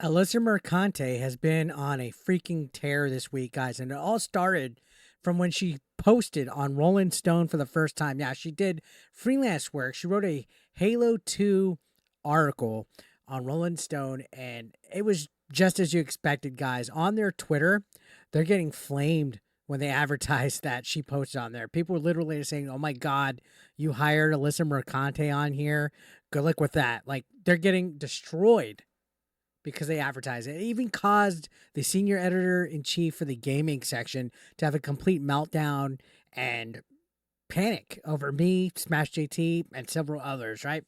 Alyssa Mercante has been on a freaking tear this week, guys, and it all started from when she posted on Rolling Stone for the first time. Yeah, she did freelance work. She wrote a Halo 2 article on Rolling Stone, and it was just as you expected, guys. On their Twitter, they're getting flamed when they advertise that she posted on there. People were literally saying, "Oh my God, you hired Alyssa Mercante on here. Good luck with that." Like, they're getting destroyed because they advertise it. It even caused the senior editor in chief for the gaming section to have a complete meltdown and panic over me, Smash JT, and several others, right?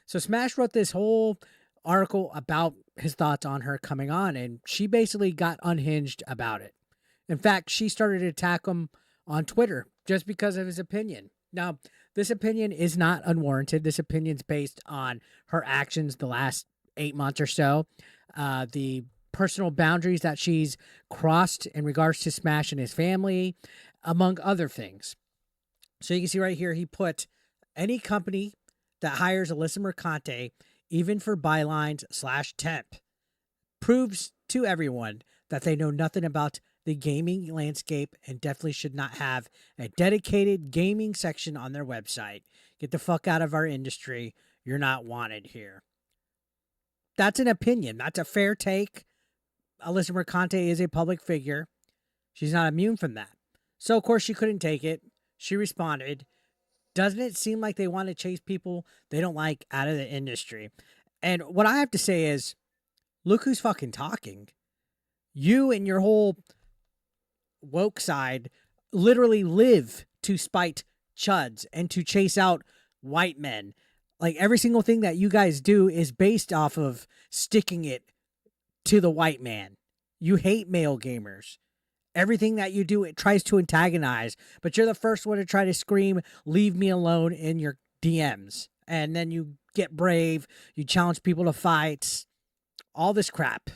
So Smash wrote this whole article about his thoughts on her coming on, and she basically got unhinged about it. In fact, she started to attack him on Twitter just because of his opinion. Now, this opinion is not unwarranted. This opinion's based on her actions the last 8 months or so, the personal boundaries that she's crossed in regards to Smash and his family, among other things. So you can see right here, he put any company that hires Alyssa Mercante, even for bylines slash temp, proves to everyone that they know nothing about the gaming landscape and definitely should not have a dedicated gaming section on their website. Get the fuck out of our industry. You're not wanted here. That's an opinion. That's a fair take. Alyssa Mercante is a public figure. She's not immune from that. So, of course, she couldn't take it. She responded, "Doesn't it seem like they want to chase people they don't like out of the industry?" And what I have to say is, look who's fucking talking. You and your whole woke side literally live to spite chuds and to chase out white men. Like, every single thing that you guys do is based off of sticking it to the white man. You hate male gamers. Everything that you do, it tries to antagonize, but you're the first one to try to scream, "Leave me alone," in your DMs. And then you get brave, you challenge people to fights, all this crap.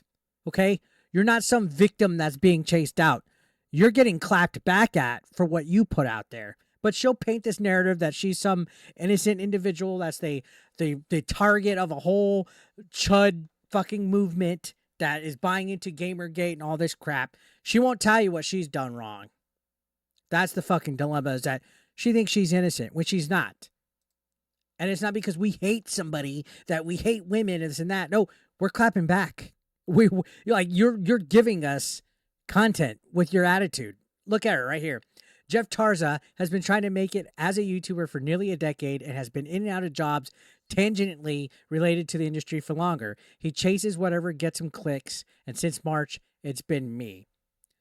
Okay? You're not some victim that's being chased out. You're getting clapped back at for what you put out there. But she'll paint this narrative that she's some innocent individual that's the target of a whole chud fucking movement that is buying into Gamergate and all this crap. She won't tell you what she's done wrong. That's the fucking dilemma, is that she thinks she's innocent when she's not. And it's not because we hate somebody that we hate women and this and that. No, we're clapping back. You're giving us content with your attitude. Look at her right here. Jeff Tarzia has been trying to make it as a YouTuber for nearly a decade and has been in and out of jobs tangentially related to the industry for longer. He chases whatever gets him clicks, and since March, it's been me.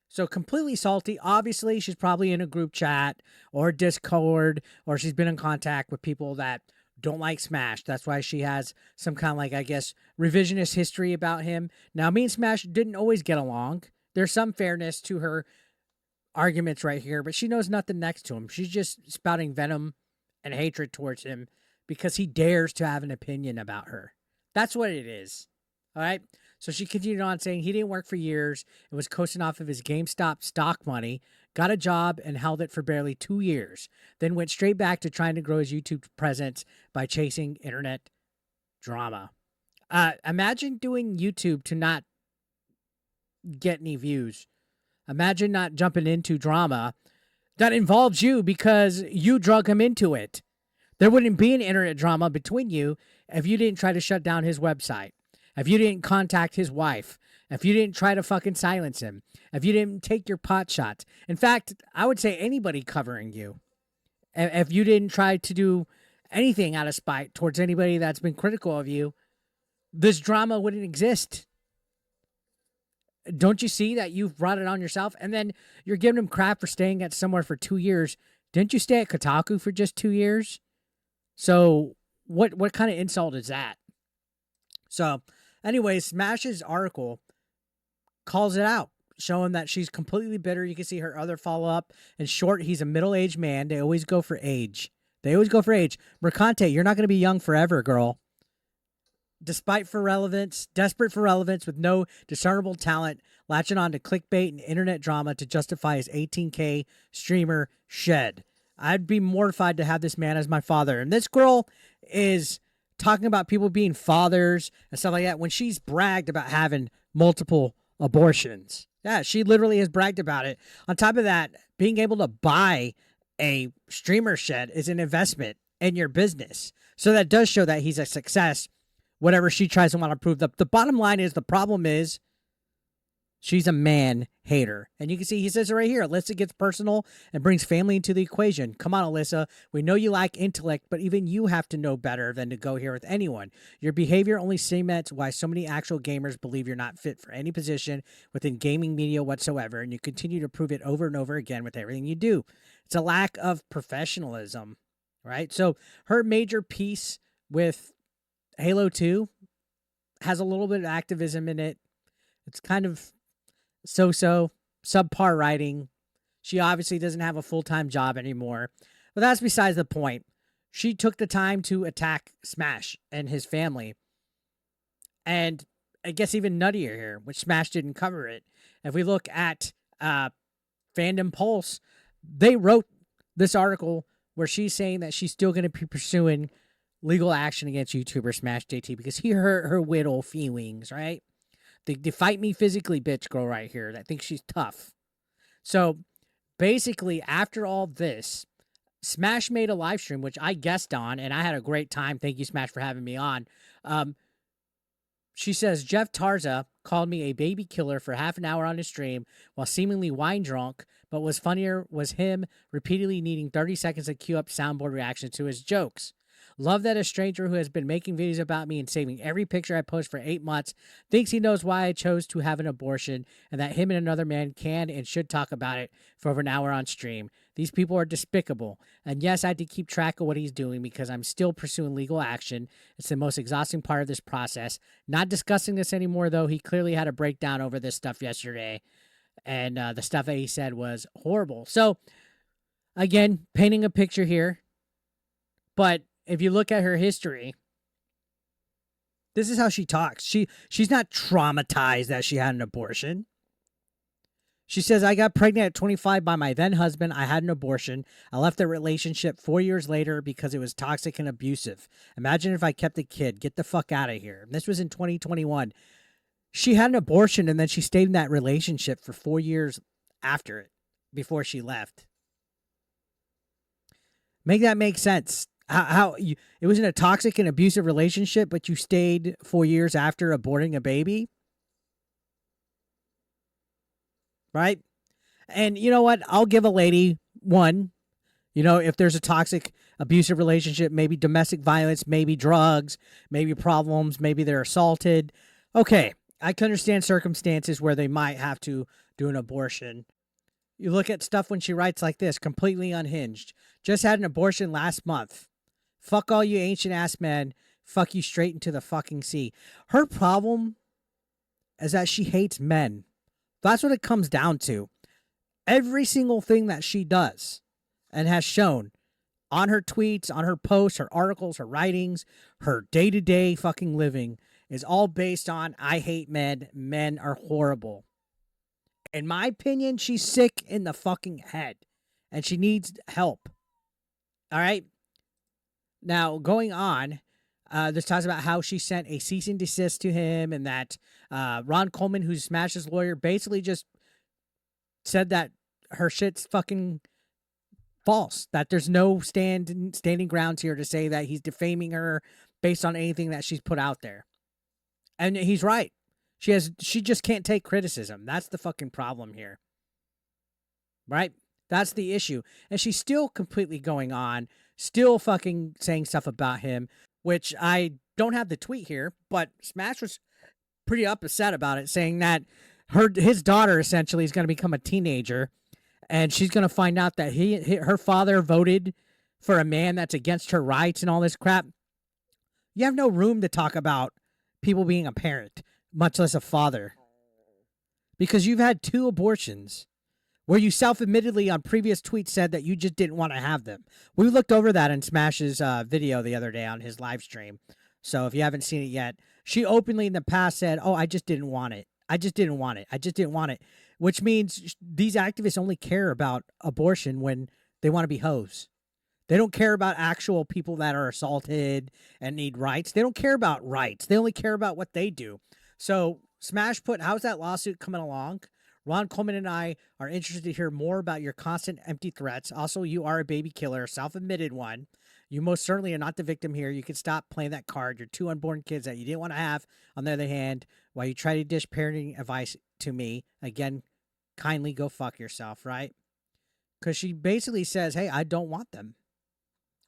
So completely salty. Obviously, she's probably in a group chat or Discord, or she's been in contact with people that don't like Smash. That's why she has some kind of, like, I guess, revisionist history about him. Now, me and Smash didn't always get along. There's some fairness to her arguments right here, but she knows nothing next to him. She's just spouting venom and hatred towards him because he dares to have an opinion about her. That's what it is. All right. So she continued on saying he didn't work for years and was coasting off of his GameStop stock money, got a job and held it for barely 2 years, then went straight back to trying to grow his YouTube presence by chasing internet drama. Imagine doing YouTube to not get any views. Imagine not jumping into drama that involves you because you drug him into it. There wouldn't be an internet drama between you if you didn't try to shut down his website, if you didn't contact his wife, if you didn't try to fucking silence him, if you didn't take your pot shots. In fact, I would say anybody covering you, if you didn't try to do anything out of spite towards anybody that's been critical of you, this drama wouldn't exist. Don't you see that you've brought it on yourself? And then you're giving him crap for staying at somewhere for 2 years. Didn't you stay at Kotaku for just 2 years? So what kind of insult is that? So anyways, Smash's article calls it out, showing that she's completely bitter. You can see her other follow-up. In short, he's a middle-aged man. They always go for age. Mercante, you're not going to be young forever, girl. Desperate for relevance with no discernible talent, latching on to clickbait and internet drama to justify his 18K streamer shed. I'd be mortified to have this man as my father. And this girl is talking about people being fathers and stuff like that when she's bragged about having multiple abortions. Yeah, she literally has bragged about it. On top of that, being able to buy a streamer shed is an investment in your business. So that does show that he's a success, whatever she tries to want to prove. The bottom line is, the problem is, she's a man hater. And you can see he says it right here. Alyssa gets personal and brings family into the equation. Come on, Alyssa. We know you lack intellect, but even you have to know better than to go here with anyone. Your behavior only cements why so many actual gamers believe you're not fit for any position within gaming media whatsoever, and you continue to prove it over and over again with everything you do. It's a lack of professionalism, right? So her major piece with Halo 2 has a little bit of activism in it. It's kind of subpar writing. She obviously doesn't have a full-time job anymore. But that's besides the point. She took the time to attack Smash and his family. And I guess even nuttier here, which Smash didn't cover it. If we look at Fandom Pulse, they wrote this article where she's saying that she's still going to be pursuing legal action against YouTuber Smash JT because he hurt her little feelings, right? The fight me physically bitch girl right here that thinks she's tough. So basically, after all this, Smash made a live stream, which I guessed on, and I had a great time. Thank you, Smash, for having me on. She says, Jeff Tarzia called me a baby killer for half an hour on his stream while seemingly wine drunk, but what's funnier was him repeatedly needing 30 seconds to cue up soundboard reactions to his jokes. Love that a stranger who has been making videos about me and saving every picture I post for 8 months thinks he knows why I chose to have an abortion and that him and another man can and should talk about it for over an hour on stream. These people are despicable. And yes, I had to keep track of what he's doing because I'm still pursuing legal action. It's the most exhausting part of this process. Not discussing this anymore, though. He clearly had a breakdown over this stuff yesterday. And the stuff that he said was horrible. So, again, painting a picture here. But if you look at her history, this is how she talks. She's not traumatized that she had an abortion. She says, I got pregnant at 25 by my then husband. I had an abortion. I left the relationship 4 years later because it was toxic and abusive. Imagine if I kept the kid. Get the fuck out of here. And this was in 2021. She had an abortion and then she stayed in that relationship for 4 years after it, before she left. Make that make sense. It was in a toxic and abusive relationship, but you stayed 4 years after aborting a baby? Right? And you know what? I'll give a lady one. You know, if there's a toxic, abusive relationship, maybe domestic violence, maybe drugs, maybe problems, maybe they're assaulted. Okay, I can understand circumstances where they might have to do an abortion. You look at stuff when she writes like this, completely unhinged. Just had an abortion last month. Fuck all you ancient ass men. Fuck you straight into the fucking sea. Her problem is that she hates men. That's what it comes down to. Every single thing that she does and has shown on her tweets, on her posts, her articles, her writings, her day-to-day fucking living is all based on I hate men. Men are horrible. In my opinion, she's sick in the fucking head and she needs help. All right? Now, going on, this talks about how she sent a cease and desist to him and that Ron Coleman, who's Smash's lawyer, basically just said that her shit's fucking false, that there's no standing grounds here to say that he's defaming her based on anything that she's put out there. And he's right. She just can't take criticism. That's the fucking problem here. Right? That's the issue. And she's still completely going on, still fucking saying stuff about him, which I don't have the tweet here, but Smash was pretty upset about it, saying that his daughter essentially is going to become a teenager and she's going to find out that her father voted for a man that's against her rights and all this crap. You have no room to talk about people being a parent, much less a father, because you've had 2 abortions where you self-admittedly on previous tweets said that you just didn't want to have them. We looked over that in Smash's video the other day on his live stream. So if you haven't seen it yet, she openly in the past said, oh, I just didn't want it. I just didn't want it. I just didn't want it. Which means these activists only care about abortion when they want to be hoes. They don't care about actual people that are assaulted and need rights. They don't care about rights. They only care about what they do. So Smash put, how's that lawsuit coming along? Ron Coleman and I are interested to hear more about your constant empty threats. Also, you are a baby killer, self-admitted one. You most certainly are not the victim here. You can stop playing that card. You're two unborn kids that you didn't want to have. On the other hand, while you try to dish parenting advice to me, again, kindly go fuck yourself, right? Because she basically says, hey, I don't want them.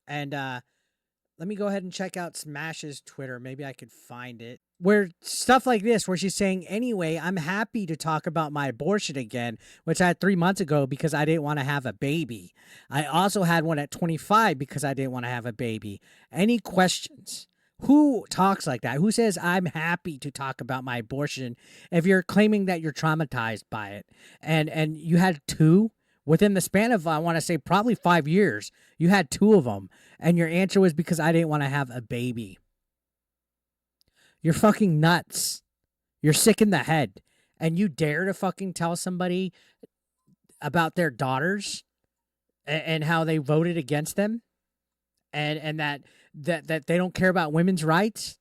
And let me go ahead and check out Smash's Twitter. Maybe I could find it. Where stuff like this, where she's saying, anyway, I'm happy to talk about my abortion again, which I had 3 months ago because I didn't want to have a baby. I also had one at 25 because I didn't want to have a baby. Any questions? Who talks like that? Who says I'm happy to talk about my abortion if you're claiming that you're traumatized by it? And you had two within the span of, I want to say, probably 5 years. You had two of them. And your answer was because I didn't want to have a baby. You're fucking nuts. You're sick in the head. And you dare to fucking tell somebody about their daughters and how they voted against them and that they don't care about women's rights?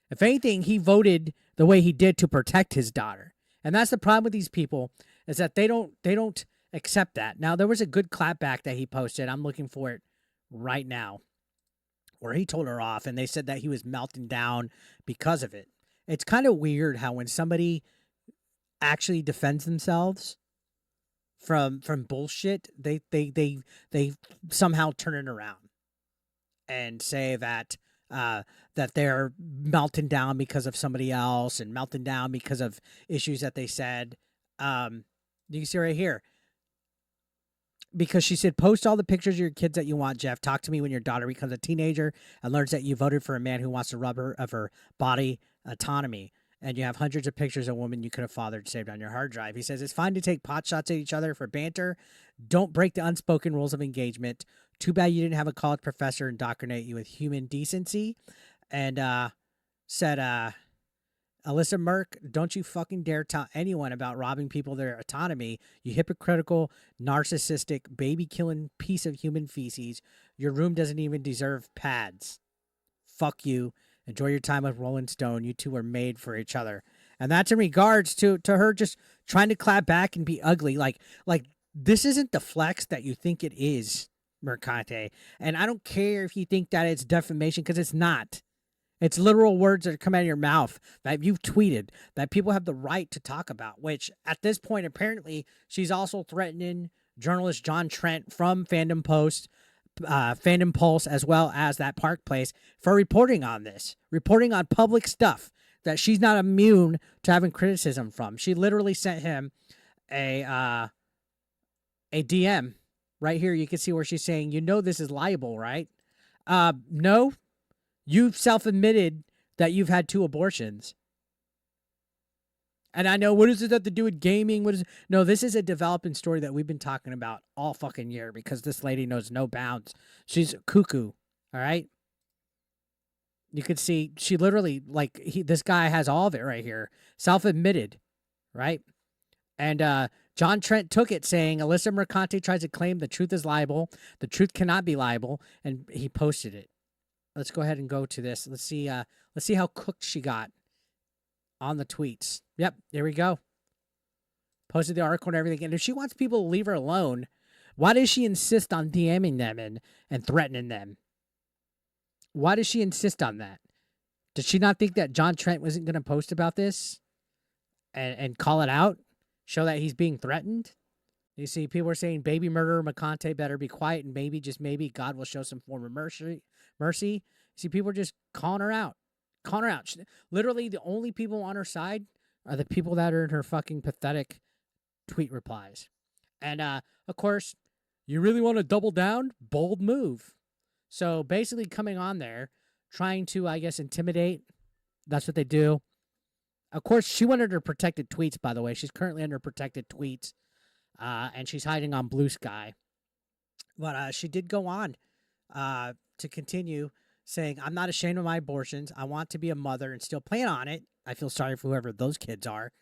If anything, he voted the way he did to protect his daughter. And that's the problem with these people, is that they don't accept that. Now, there was a good clapback that he posted. I'm looking for it right now, where he told her off, and they said that he was melting down because of it. It's kind of weird how when somebody actually defends themselves from bullshit, they somehow turn it around and say that that they're melting down because of somebody else and melting down because of issues that they said. You can see right here. Because she said, post all the pictures of your kids that you want, Jeff. Talk to me when your daughter becomes a teenager and learns that you voted for a man who wants to rob her of her body autonomy. And you have hundreds of pictures of women you could have fathered saved on your hard drive. He says, it's fine to take pot shots at each other for banter. Don't break the unspoken rules of engagement. Too bad you didn't have a college professor indoctrinate you with human decency. And said, Alyssa Merc, don't you fucking dare tell anyone about robbing people their autonomy, you hypocritical, narcissistic, baby-killing piece of human feces. Your room doesn't even deserve pads. Fuck you. Enjoy your time with Rolling Stone. You two were made for each other. And that's in regards to her just trying to clap back and be ugly. Like this isn't the flex that you think it is, Mercante. And I don't care if you think that it's defamation, because it's not. It's literal words that come out of your mouth that you've tweeted that people have the right to talk about, which at this point, apparently, she's also threatening journalist John Trent from Fandom Pulse, as well as that Park Place, for reporting on this, reporting on public stuff that she's not immune to having criticism from. She literally sent him a DM right here. You can see where she's saying, you know, this is libel, right? No. You've self-admitted that you've had 2 abortions. And I know, what does it have to do with gaming? No, this is a developing story that we've been talking about all fucking year, because this lady knows no bounds. She's cuckoo, all right? You could see, she literally, this guy has all of it right here. Self-admitted, right? And John Trent took it, saying, Alyssa Mercante tries to claim the truth is libel. The truth cannot be libel. And he posted it. Let's go ahead and go to this. Let's see how cooked she got on the tweets. Yep, there we go. Posted the article and everything. And if she wants people to leave her alone, why does she insist on DMing them and threatening them? Why does she insist on that? Does she not think that John Trent wasn't going to post about this and call it out? Show that he's being threatened? You see, people are saying, baby murderer Mercante better be quiet, and maybe, just maybe, God will show some form of mercy. See, people are just calling her out. Calling her out. Literally, the only people on her side are the people that are in her fucking pathetic tweet replies. And, of course, you really want to double down? Bold move. So, basically coming on there, trying to, I guess, intimidate. That's what they do. Of course, she went under protected tweets, by the way. She's currently under protected tweets. And she's hiding on Blue Sky. But she did go on to continue saying, I'm not ashamed of my abortions. I want to be a mother and still plan on it. I feel sorry for whoever those kids are.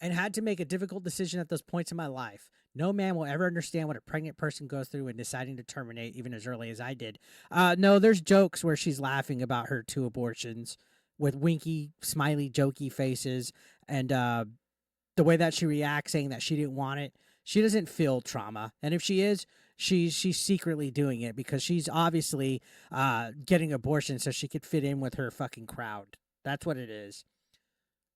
and had to make a difficult decision at those points in my life. No man will ever understand what a pregnant person goes through in deciding to terminate, even as early as I did. No, there's jokes where she's laughing about her 2 abortions with winky, smiley, jokey faces, and the way that she reacts, saying that she didn't want it. She doesn't feel trauma, and if she is, she's secretly doing it because she's obviously getting abortion so she could fit in with her fucking crowd. That's what it is.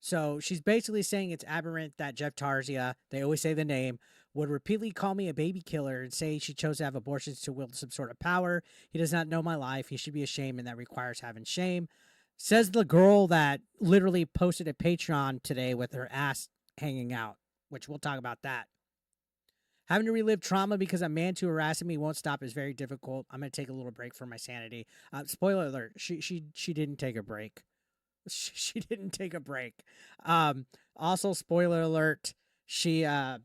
So she's basically saying it's aberrant that Jeff Tarzia, they always say the name, would repeatedly call me a baby killer and say she chose to have abortions to wield some sort of power. He does not know my life. He should be ashamed, and that requires having shame. Says the girl that literally posted a Patreon today with her ass hanging out, which we'll talk about that. Having to relive trauma because a man to harassing me won't stop is very difficult. I'm going to take a little break for my sanity. Spoiler alert, she didn't take a break. She didn't take a break. Also, spoiler alert, she doesn't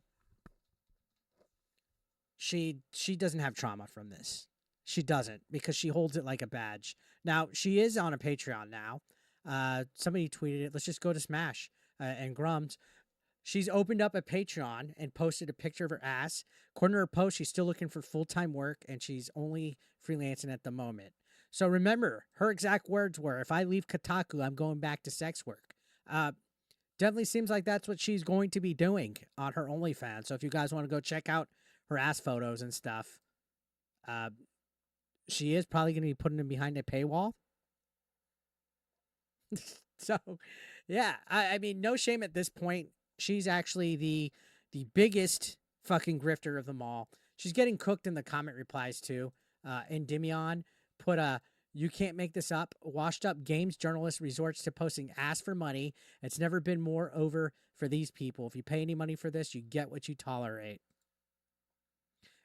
have trauma from this. She doesn't, because she holds it like a badge. Now, she is on a Patreon now. Somebody tweeted it. Let's just go to Smash and Grums. She's opened up a Patreon and posted a picture of her ass. According to her post, she's still looking for full-time work, and she's only freelancing at the moment. So remember, her exact words were, if I leave Kotaku, I'm going back to sex work. Definitely seems like that's what she's going to be doing on her OnlyFans. So if you guys want to go check out her ass photos and stuff, she is probably going to be putting them behind a paywall. So, yeah, I mean, no shame at this point. She's actually the biggest fucking grifter of them all. She's getting cooked in the comment replies too. Endymion put a, you can't make this up. Washed up games journalist resorts to posting ass for money. It's never been more over for these people. If you pay any money for this, you get what you tolerate.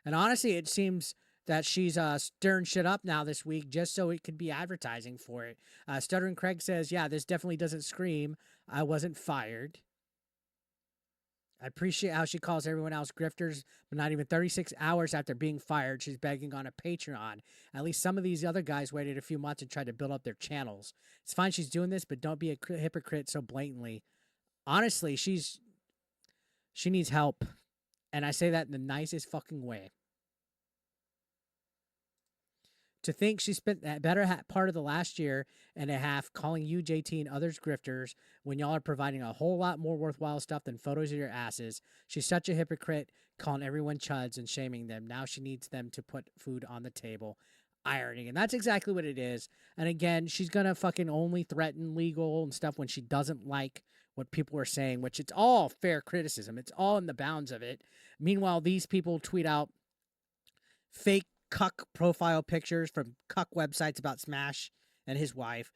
And honestly, it seems that she's stirring shit up now this week just so it could be advertising for it. Stuttering Craig says, yeah, this definitely doesn't scream I wasn't fired. I appreciate how she calls everyone else grifters, but not even 36 hours after being fired, she's begging on a Patreon. At least some of these other guys waited a few months and tried to build up their channels. It's fine she's doing this, but don't be a hypocrite so blatantly. Honestly, she needs help. And I say that in the nicest fucking way. To think she spent that better part of the last year and a half calling you, JT, and others grifters when y'all are providing a whole lot more worthwhile stuff than photos of your asses. She's such a hypocrite, calling everyone chuds and shaming them. Now she needs them to put food on the table. Irony. And that's exactly what it is. And again, she's going to fucking only threaten legal and stuff when she doesn't like what people are saying, which it's all fair criticism. It's all in the bounds of it. Meanwhile, these people tweet out fake cuck profile pictures from cuck websites about Smash and his wife.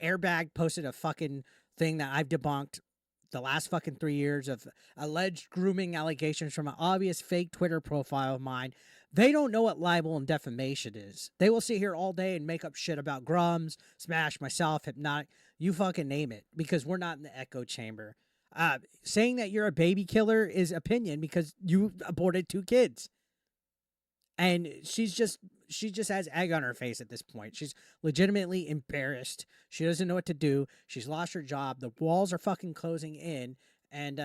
Airbag posted a fucking thing that I've debunked the last fucking 3 years of alleged grooming allegations from an obvious fake Twitter profile of mine. They don't know what libel and defamation is. They will sit here all day and make up shit about Grums, Smash, myself, Hypnotic, you fucking name it, because we're not in the echo chamber. Saying that you're a baby killer is opinion because you aborted 2 kids. And she just has egg on her face at this point. She's legitimately embarrassed. She doesn't know what to do. She's lost her job. The walls are fucking closing in. And,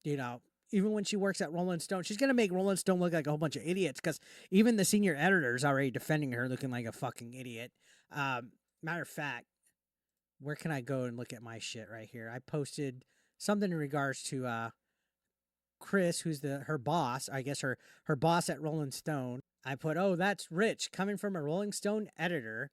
you know, even when she works at Rolling Stone, she's going to make Rolling Stone look like a whole bunch of idiots because even the senior editor is already defending her looking like a fucking idiot. Matter of fact, where can I go and look at my shit right here? I posted something in regards to, Chris, who's her boss, I guess her boss at Rolling Stone. I put, oh, that's rich, coming from a Rolling Stone editor,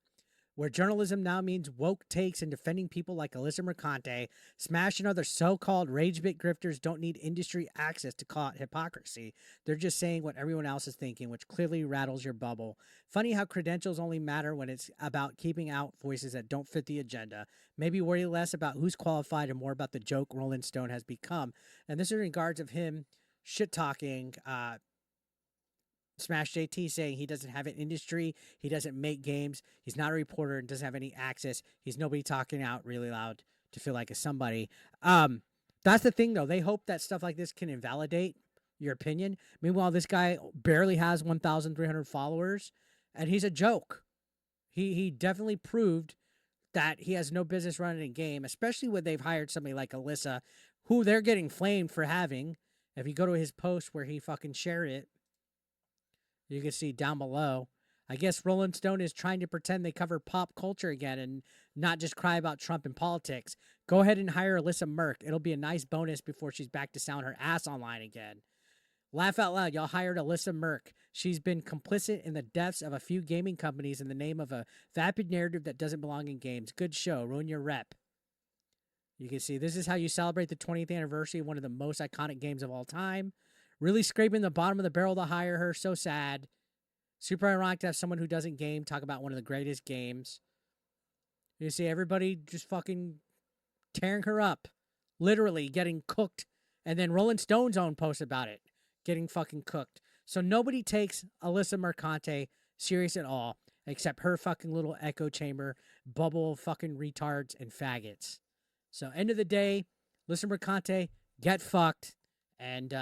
where journalism now means woke takes and defending people like Alyssa Mercante. Smash and other so-called rage-bit grifters don't need industry access to call it hypocrisy. They're just saying what everyone else is thinking, which clearly rattles your bubble. Funny how credentials only matter when it's about keeping out voices that don't fit the agenda. Maybe worry less about who's qualified and more about the joke Rolling Stone has become. And this is in regards of him shit-talking Smash JT, saying he doesn't have an industry, he doesn't make games, he's not a reporter and doesn't have any access, he's nobody talking out really loud to feel like a somebody. That's the thing though, they hope that stuff like this can invalidate your opinion. Meanwhile, this guy barely has 1,300 followers and he's a joke. He definitely proved that he has no business running a game, especially when they've hired somebody like Alyssa, who they're getting flamed for having. If you go to his post where he fucking shared it, you can see down below. I guess Rolling Stone is trying to pretend they cover pop culture again and not just cry about Trump and politics. Go ahead and hire Alyssa Mercante. It'll be a nice bonus before she's back to sound her ass online again. Laugh out loud. Y'all hired Alyssa Mercante. She's been complicit in the deaths of a few gaming companies in the name of a vapid narrative that doesn't belong in games. Good show. Ruin your rep. You can see this is how you celebrate the 20th anniversary of one of the most iconic games of all time. Really scraping the bottom of the barrel to hire her. So sad. Super ironic to have someone who doesn't game talk about one of the greatest games. You see everybody just fucking tearing her up. Literally getting cooked. And then Rolling Stone's own post about it. Getting fucking cooked. So nobody takes Alyssa Mercante serious at all. Except her fucking little echo chamber. Bubble of fucking retards and faggots. So end of the day, Alyssa Mercante, get fucked. And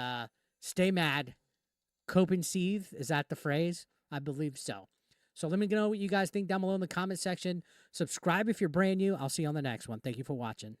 stay mad. Cope and seethe. Is that the phrase? I believe so. So let me know what you guys think down below in the comment section. Subscribe if you're brand new. I'll see you on the next one. Thank you for watching.